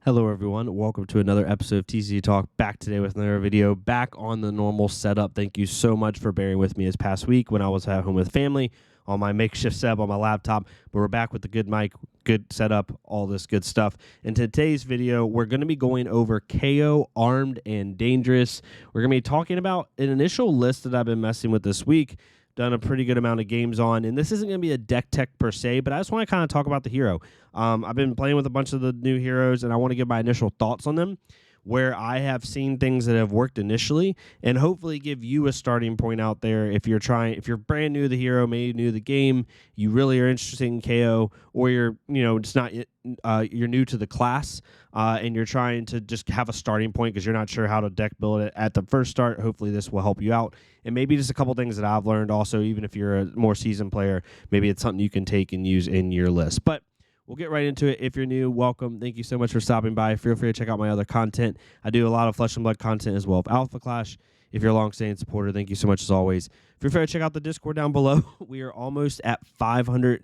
Hello everyone, welcome to another episode of TCG Talk, back today with another video, back on the normal setup. Thank you so much for bearing with me this past week when I was at home with family on my makeshift setup on my laptop, but we're back with the good mic, good setup, all this good stuff. In today's video, we're going to be going over Kayo, Armed and Dangerous. We're going to be talking about an initial list that I've been messing with this week, done a pretty good amount of games on, and this isn't going to be a deck tech per se, but I just want to kind of talk about the hero. I've been playing with a bunch of the new heroes, and I want to give my initial thoughts on them, where I have seen things that have worked initially, and hopefully give you a starting point out there if you're brand new to the hero, maybe new to the game, you really are interested in KO, or you're just not you're new to the class, and you're trying to just have a starting point because you're not sure how to deck build it at the first start. Hopefully this will help you out, and maybe just a couple things that I've learned also, even if you're a more seasoned player, maybe it's something you can take and use in your list. But we'll get right into it. If you're new, welcome. Thank you so much for stopping by. Feel free to check out my other content. I do a lot of Flesh and Blood content as well as Alpha Clash. If you're a long-standing supporter, thank you so much as always. Feel free to check out the Discord down below. We are almost at 500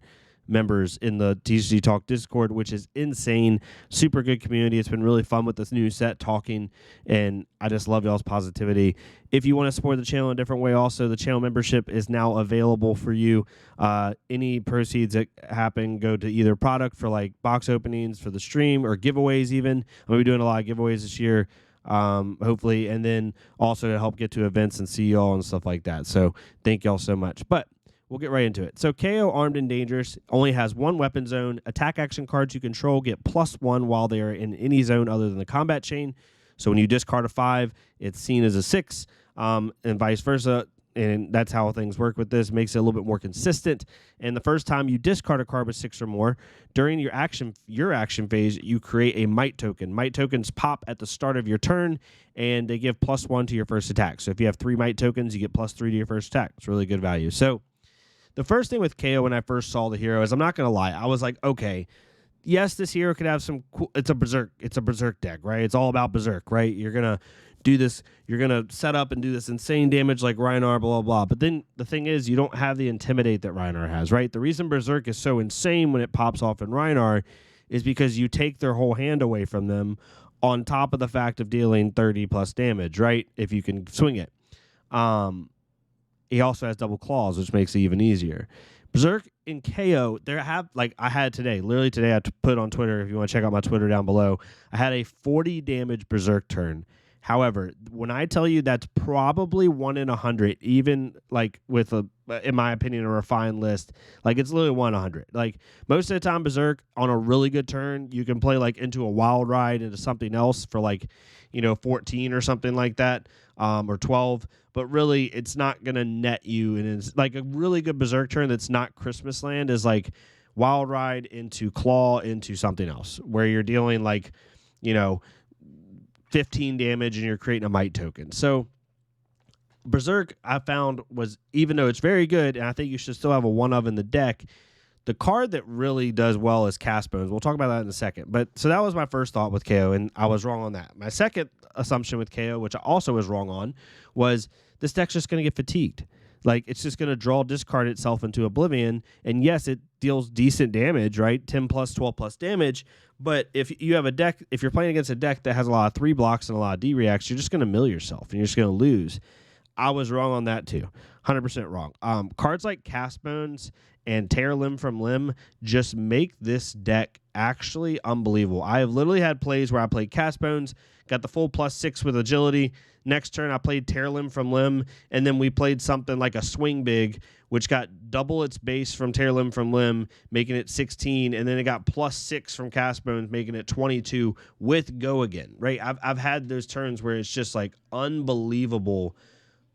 members in the TCG Talk Discord, which is insane. Super good community. It's been really fun with this new set talking, and I just love y'all's positivity. If you want to support the channel in a different way, also, the channel membership is now available for you. Any proceeds that happen go to either product for like box openings for the stream or giveaways even. I'm going to be doing a lot of giveaways this year, hopefully, and then also to help get to events and see y'all and stuff like that. So thank y'all so much. But we'll get right into it. So KO, Armed and Dangerous, only has one weapon zone. Attack action cards you control get +1 while they are in any zone other than the combat chain. So when you discard a 5, it's seen as a 6, and vice versa. And that's how things work with this. Makes it a little bit more consistent. And the first time you discard a card with 6 or more, during your action phase, you create a might token. Might tokens pop at the start of your turn, and they give +1 to your first attack. So if you have 3 might tokens, you get +3 to your first attack. It's really good value. So the first thing with KO when I first saw the hero is, I'm not going to lie, I was like, okay, yes, this hero could have some cool, it's a Berserk deck, right? It's all about Berserk, right? You're going to do this, you're going to set up and do this insane damage like Rhinar, blah, blah, blah. But then the thing is, you don't have the Intimidate that Rhinar has, right? The reason Berserk is so insane when it pops off in Rhinar is because you take their whole hand away from them, on top of the fact of dealing 30 plus damage, right? If you can swing it. He also has double claws, which makes it even easier. Berserk and KO, I had today, literally today, I put on Twitter, if you want to check out my Twitter down below, I had a 40 damage Berserk turn. However, when I tell you that's probably 1 in 100, even like with in my opinion, a refined list, like it's literally 1 in 100. Like most of the time, Berserk on a really good turn, you can play like into a wild ride into something else for like, 14 or something like that, or 12. But really, it's not gonna net you. And it's like a really good Berserk turn that's not Christmas Land is like wild ride into claw into something else, where you're dealing like, 15 damage and you're creating a might token. So Berserk, I found, was, even though it's very good, and I think you should still have a one of in the deck, the card that really does well is Cast Bones. We'll talk about that in a second. But so that was my first thought with KO, and I was wrong on that. My second assumption with KO, which I also was wrong on, was this deck's just going to get fatigued. Like, it's just going to discard itself into oblivion. And yes, it deals decent damage, right? 10 plus, 12 plus damage. But if you have a deck, if you're playing against a deck that has a lot of 3 blocks and a lot of D reacts, you're just going to mill yourself and you're just going to lose. I was wrong on that too. 100% wrong. Cards like Cast Bones and Tear Limb from Limb just make this deck actually unbelievable. I have literally had plays where I played Cast Bones, got the full +6 with agility. Next turn, I played Tear Limb from Limb, and then we played something like a Swing Big, which got double its base from Tear Limb from Limb, making it 16, and then it got +6 from Cast Bones, making it 22 with Go Again, right? I've had those turns where it's just like unbelievable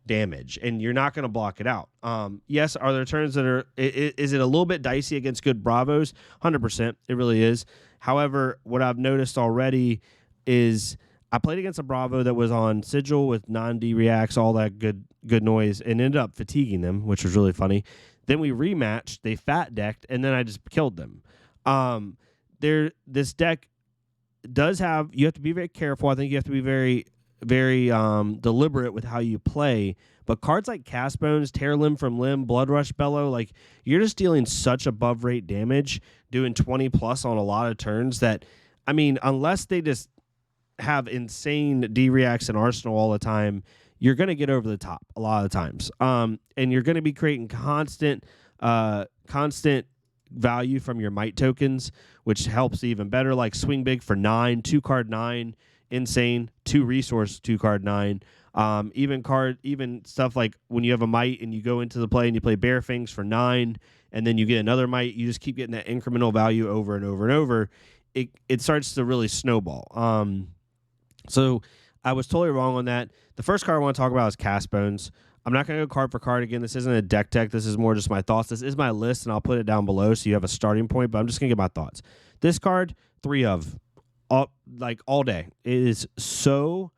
damage, and you're not going to block it out. Yes, are there turns that are, is it a little bit dicey against good Bravos? 100%, it really is. However, what I've noticed already is I played against a Bravo that was on Sigil with non-D reacts, all that good noise, and ended up fatiguing them, which was really funny. Then we rematched, they fat decked, and then I just killed them. This deck does have, you have to be very careful. I think you have to be very deliberate with how you play. But cards like Cast Bones, Tear Limb from Limb, Bloodrush Bellow, like, you're just dealing such above rate damage, doing 20 plus on a lot of turns that I mean, unless they just have insane D reacts and arsenal all the time, you're going to get over the top a lot of the times. And you're going to be creating constant value from your might tokens, which helps even better. Like swing big for 9, 2-card 9, insane, 2 resource, 2-card 9. Even stuff like when you have a might and you go into the play and you play Bear Fangs for 9, and then you get another might, you just keep getting that incremental value over and over and over. It starts to really snowball. So I was totally wrong on that. The first card I want to talk about is Cast Bones. I'm not going to go card for card again. This isn't a deck. This is more just my thoughts. This is my list, and I'll put it down below so you have a starting point, but I'm just going to get my thoughts. This card, 3 of, all day. It is so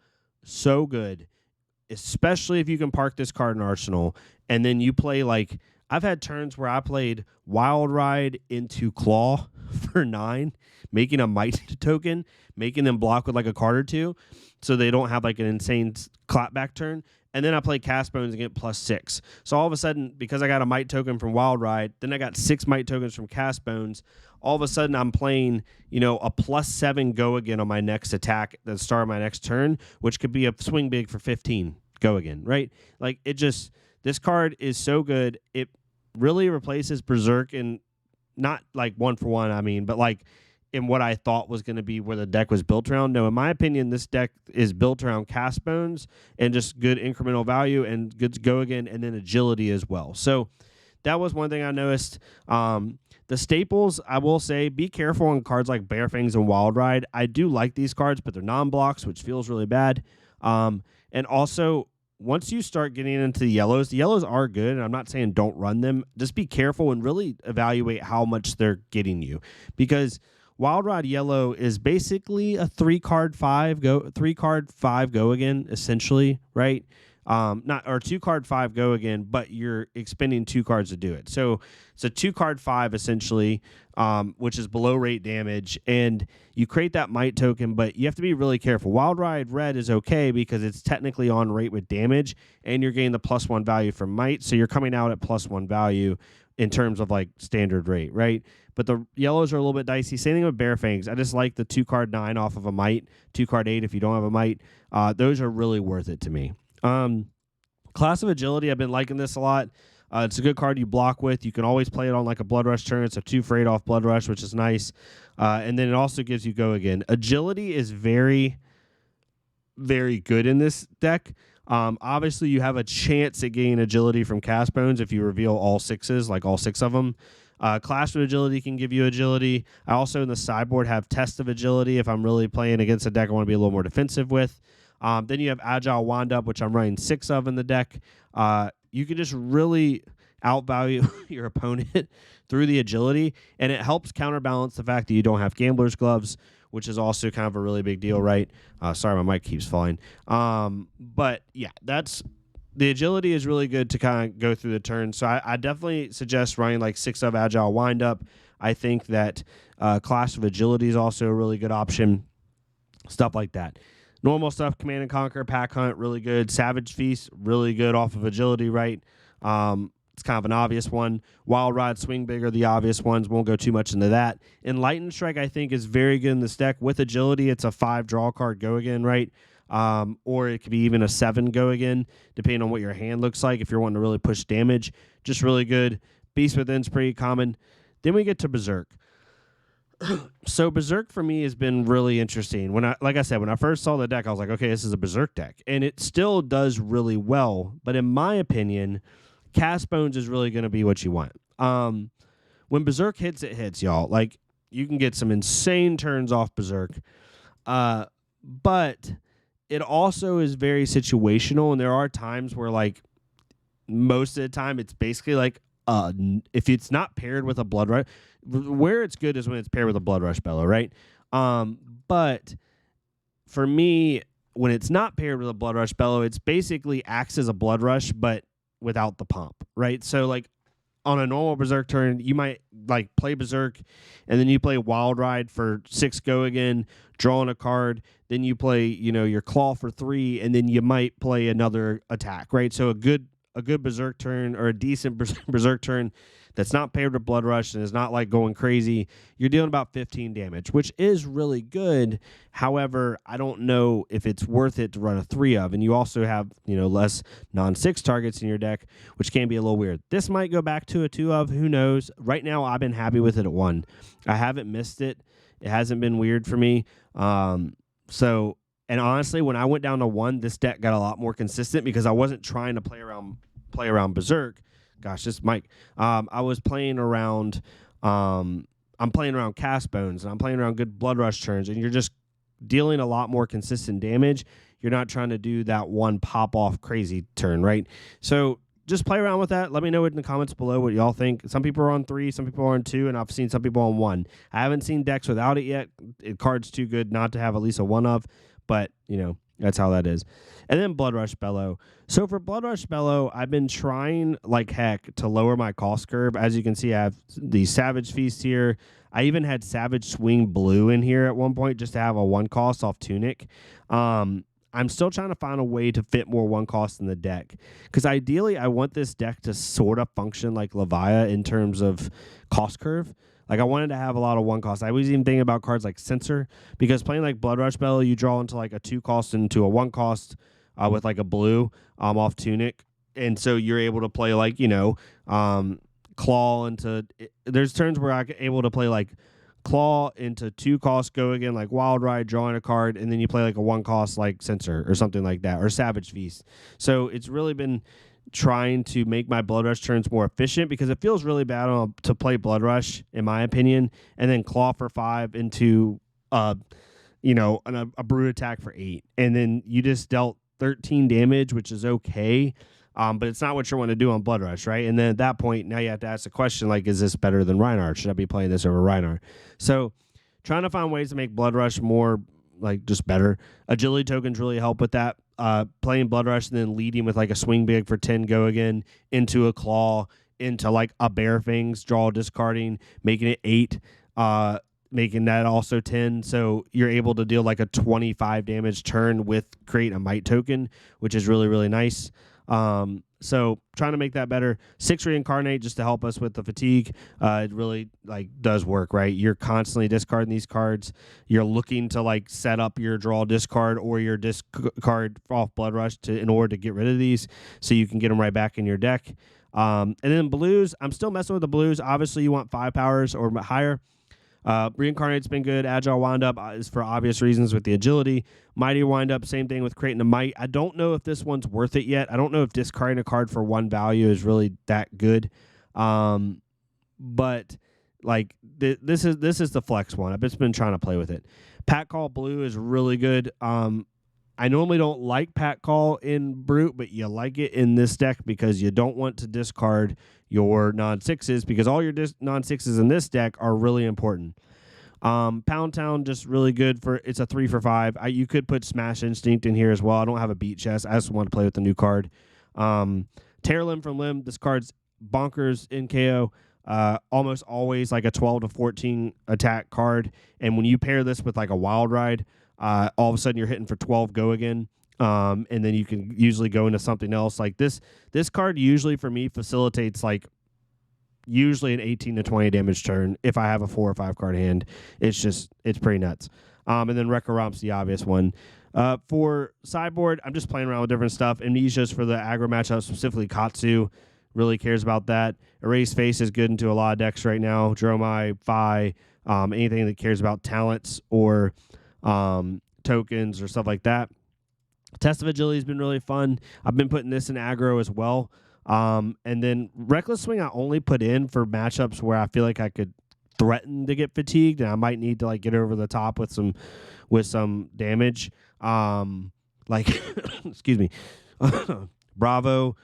good, especially if you can park this card in Arsenal, and then you play, like, I've had turns where I played Wild Ride into Claw for 9, making a might token, making them block with like a card or 2 so they don't have like an insane clapback turn. And then I play Cast Bones and get +6. So all of a sudden, because I got a might token from Wild Ride, then I got 6 might tokens from Cast Bones, all of a sudden I'm playing, a +7 go again on my next attack at the start of my next turn, which could be a swing big for 15 go again, right? Like, this card is so good. It really replaces Berserk, and not like 1-for-1, I mean, but like in what I thought was going to be where the deck was built around. No, in my opinion, this deck is built around Cast Bones and just good incremental value and good to go again, and then agility as well. So that was one thing I noticed. The staples, I will say, be careful on cards like Bear Fangs and Wild Ride. I do like these cards, but they're non-blocks, which feels really bad. And also, once you start getting into the yellows are good, and I'm not saying don't run them. Just be careful and really evaluate how much they're getting you, because Wild Ride Yellow is basically a 3-card 5 go again, essentially, right? 2-card 5 go again, but you're expending 2 cards to do it. So it's a 2-card 5 essentially, which is below rate damage, and you create that might token, but you have to be really careful. Wild Ride Red is okay because it's technically on rate with damage, and you're getting the +1 value from might, so you're coming out at +1 value in terms of like standard rate, right? But the yellows are a little bit dicey. Same thing with Bear Fangs. I just like the 2-card 9 off of a might, 2-card 8 if you don't have a might. Those are really worth it to me. Class of Agility, I've been liking this a lot. It's a good card you block with. You can always play it on like a Bloodrush turn. It's a 2 for 8 off Bloodrush, which is nice. And then it also gives you go again. Agility is very, very good in this deck. Obviously, you have a chance at getting agility from Cast Bones if you reveal all 6s, like all 6 of them. Clash of Agility can give you agility. I also in the sideboard have Test of Agility if I'm really playing against a deck I want to be a little more defensive with. Then you have Agile Wind-Up, which I'm running 6 of in the deck. You can just really outvalue your opponent through the agility, and it helps counterbalance the fact that you don't have Gambler's Gloves, which is also kind of a really big deal, right? Sorry, my mic keeps falling. But yeah, the agility is really good to kind of go through the turn. So I definitely suggest running like 6 of Agile Wind-Up. I think that Clash of Agility is also a really good option. Stuff like that. Normal stuff, Command and Conquer, Pack Hunt, really good. Savage Feast, really good off of agility, right? It's kind of an obvious one. Wild Ride, Swing Big are the obvious ones. Won't go too much into that. Enlightened Strike, I think, is very good in this deck. With agility, it's a 5 draw card go again, right? Or it could be even a 7 go again, depending on what your hand looks like. If you're wanting to really push damage, just really good. Beast Within's pretty common. Then we get to Berserk. So Berserk for me has been really interesting. Like I said, when I first saw the deck, I was like, okay, this is a Berserk deck, and it still does really well. But in my opinion, Cast Bones is really going to be what you want. When Berserk hits, it hits, y'all. Like, you can get some insane turns off Berserk, but it also is very situational, and there are times where, like, most of the time, it's basically like, if it's not paired with a Bloodrush, where it's good is when it's paired with a Bloodrush Bellow, right? But for me, when it's not paired with a Bloodrush Bellow, it's basically acts as a Bloodrush, but without the pomp, right? So, like, on a normal Berserk turn, you might, like, play Berserk, and then you play Wild Ride for 6 go again, drawing a card, then you play, your Claw for 3, and then you might play another attack, right? So a good Berserk turn, or a decent Berserk turn, that's not paired with Bloodrush and is not like going crazy, you're dealing about 15 damage, which is really good. However, I don't know if it's worth it to run a 3 of, and you also have, less non-6 targets in your deck, which can be a little weird. This might go back to a 2 of, who knows? Right now, I've been happy with it at 1. I haven't missed it. It hasn't been weird for me. And honestly, when I went down to 1, this deck got a lot more consistent because I wasn't trying to play around Berserk. Gosh, this mic. I was playing around. I'm playing around Cast Bones, and I'm playing around good Bloodrush turns, and you're just dealing a lot more consistent damage. You're not trying to do that one pop off crazy turn, right? So just play around with that. Let me know in the comments below what y'all think. Some people are on 3, some people are on 2, and I've seen some people on 1. I haven't seen decks without it yet. Card's too good not to have at least a 1 of, but that's how that is. And then Bloodrush Bellow. So for Bloodrush Bellow, I've been trying like heck to lower my cost curve. As you can see, I have the Savage Feast here. I even had Savage Swing Blue in here at one point just to have a 1 cost off Tunic. I'm still trying to find a way to fit more 1 cost in the deck. Because ideally, I want this deck to sort of function like Levia in terms of cost curve. Like, I wanted to have a lot of 1 cost. I was even thinking about cards like Censor, because playing like Bloodrush Bellow, you draw into like a 2 cost into a 1 cost with like a blue off Tunic. And so you're able to play like, Claw into... There's turns where I'm able to play like Claw into 2 costs, go again like Wild Ride, drawing a card, and then you play like a 1 cost like Censor or something like that, or Savage Feast. So it's really been trying to make my Bloodrush turns more efficient, because it feels really bad to play Bloodrush, in my opinion, and then Claw for 5 into a brute attack for 8, and then you just dealt 13 damage, which is okay, but it's not what you want to do on Bloodrush, right? And then at that point, now you have to ask the question, like, is this better than Reinhardt? Should I be playing this over Reinhardt? So trying to find ways to make Bloodrush more like just better. Agility tokens really help with that. Playing Bloodrush and then leading with like a swing big for 10, go again, into a Claw, into like a Bear Fangs, draw, discarding, making it 8, making that also 10. So you're able to deal like a 25 damage turn with create a Might token, which is really, really nice. So trying to make that better. 6 Reincarnate just to help us with the fatigue. It really like does work, right? You're constantly discarding these cards. You're looking to like set up your draw discard or your discard off Bloodrush in order to get rid of these, so you can get them right back in your deck. And then blues, I'm still messing with the blues. Obviously, you want 5 powers or higher. Reincarnate's been good. Agile Windup is for obvious reasons with the agility. Mighty Windup, same thing with creating a Might. I don't know if this one's worth it yet. I don't know if discarding a card for 1 value is really that good. But like this is the flex one. I've just been trying to play with it. Pat Call Blue is really good. I normally don't like Pat Call in Brute, but you like it in this deck because you don't want to discard your non-6s, because all your non-6s in this deck are really important. Pound Town, just really good for, it's a 3 for 5. You could put Smash Instinct in here as well. I don't have a beat chest. I just want to play with the new card. Tear Limb from Limb, this card's bonkers in KO. Almost always like a 12 to 14 attack card. And when you pair this with like a Wild Ride, all of a sudden you're hitting for 12 go again. And then you can usually go into something else. Like this card usually for me facilitates like usually an 18 to 20 damage turn if I have a 4 or 5 card hand. It's pretty nuts. And then Wrecker Romp's the obvious one. For sideboard, I'm just playing around with different stuff. Amnesia's for the aggro matchup, specifically Katsu. Really cares about that. Erase Face is good into a lot of decks right now. Dromai, Phi, anything that cares about talents or tokens or stuff like that. Test of Agility has been really fun. I've been putting this in aggro as well. And then Reckless Swing I only put in for matchups where I feel like I could threaten to get fatigued and I might need to like get over the top with some damage. Like excuse me. Bravo.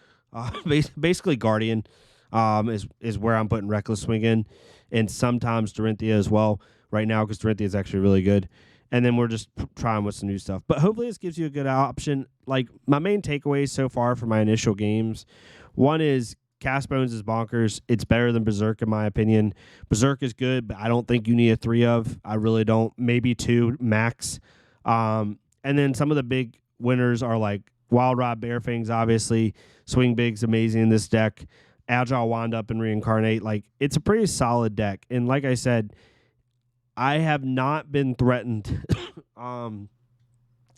Basically Guardian is where I'm putting Reckless Swing in, and sometimes Dorinthia as well right now, because Dorinthia is actually really good. And then we're just trying with some new stuff. But hopefully this gives you a good option. Like, my main takeaways so far for my initial games, one is Cast Bones is bonkers. It's better than Berserk, in my opinion. Berserk is good, but I don't think you need a 3 of. I really don't. Maybe 2 max. And then some of the big winners are like Wild Rod, Bear Fangs, obviously. Swing Big's amazing in this deck. Agile Wind Up and Reincarnate. Like, it's a pretty solid deck. And like I said, I have not been threatened. I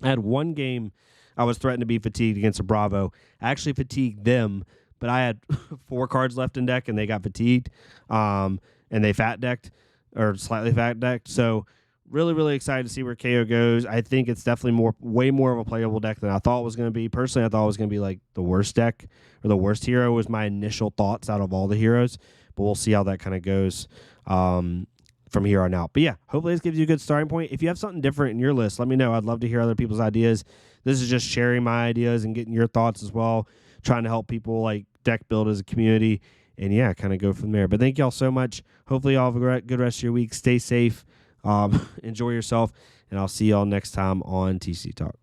had one game I was threatened to be fatigued against a Bravo. I actually fatigued them, but I had 4 cards left in deck, and they got fatigued, and they fat decked, or slightly fat decked. So really, really excited to see where Kayo goes. I think it's definitely way more of a playable deck than I thought it was going to be. Personally, I thought it was going to be like the worst deck, or the worst hero was my initial thoughts out of all the heroes, but we'll see how that kind of goes from here on out. But yeah, hopefully this gives you a good starting point. If you have something different in your list, let me know. I'd love to hear other people's ideas. This is just sharing my ideas and getting your thoughts as well, trying to help people like deck build as a community, and yeah, kind of go from there. But thank y'all so much. Hopefully y'all have a good rest of your week. Stay safe. Enjoy yourself, and I'll see y'all next time on TC Talk.